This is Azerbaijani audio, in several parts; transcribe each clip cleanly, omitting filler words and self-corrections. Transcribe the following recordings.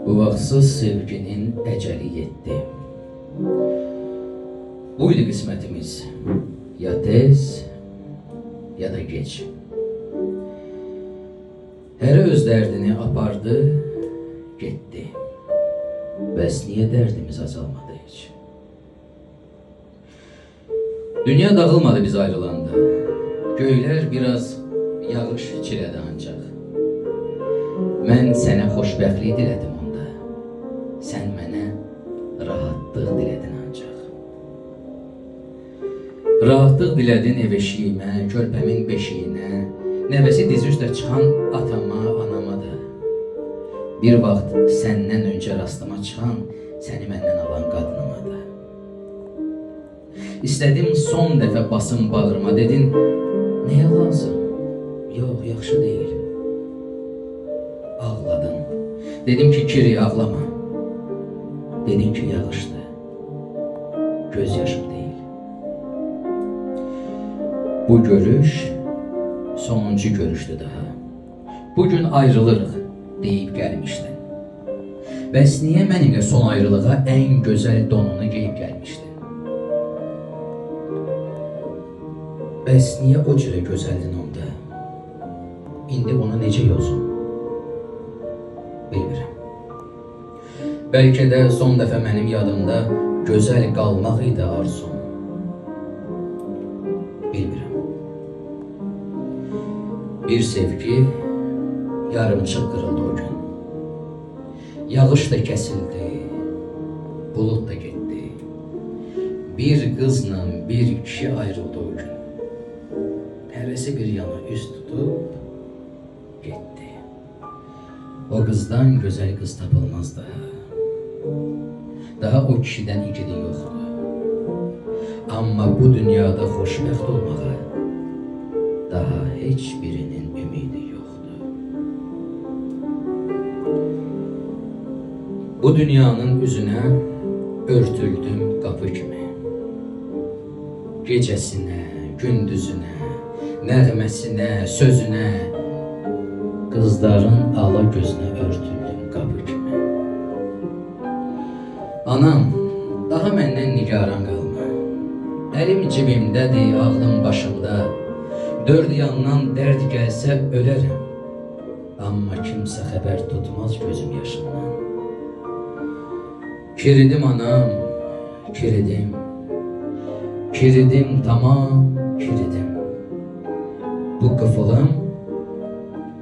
Bu vaxtsız sevginin əcəli yetdi. Buydu qismətimiz, ya tez, ya da geç. Hərə öz dərdini apardı, getdi. Bəs niyə dərdimiz azalmadı heç? Dünya dağılmadı biz ayrılanda. Göylər biraz yağış çilədi ancaq. Mən sənə xoşbəxtlik dilədim onda. Sən mənə rahatlıq dilədin ancaq. Rahatlıq dilədin ev eşiyimə, körpəmin beşiyinə, nəvəsi dizi üstə çıxan atama, anama da. Bir vaxt səndən öncə rastıma çıxan, səni məndən alan qadınıma da. İstədim son dəfə basım bağrıma, dedin, nəyə lazım? Yox, yaxşı deyil. Ağladın. Dedim ki, kiri ağlama. Dedin ki, yağışdı. Göz yaşım deyil. Bu görüş sonuncu görüşdü daha. Bugün ayrılırıq deyib gəlmişdin. Bəs niyə mənimlə son ayrılığa ən gözəl donunu geyib gəlmişdin? Bəs niyə o cürə gözəldin onda? İndi ona necə yozum? Bilmirəm. Bəlkə də son dəfə mənim yadımda gözəl qalmaq idi arzum. Bilmirəm. Bir sevgi yarımçıq qırıldı o gün. Yağış da kəsildi, bulut da getdi. Bir qızla bir kişi ayrıldı o gün. Hərəsi bir yana üz tutub getdi. O qızdan gözəl qız tapılmaz daha. Daha o kişidən igidi yoxdur. Amma bu dünyada xoşbəxt olmağa daha heç birinin ümidi yoxdur. Bu dünyanın üzünə örtüldüm qapı kimi. Gecəsinə, gündüzünə, nəğməsinə, sözünə, qızların ala gözünə örtüldüm qapı kimi. Anam, daha məndən nigaran qalma. Əlim cibimdədir, ağlım başımda. Dörd yandan dərd gəlsə ölərəm. Amma kimsə xəbər tutmaz gözüm yaşından. Kiridim anam, kiridim. Kiridim, tamam, kiridim. Bu qıfılım,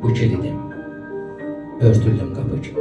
bu kiridim. Örtüldüm qapı kimi.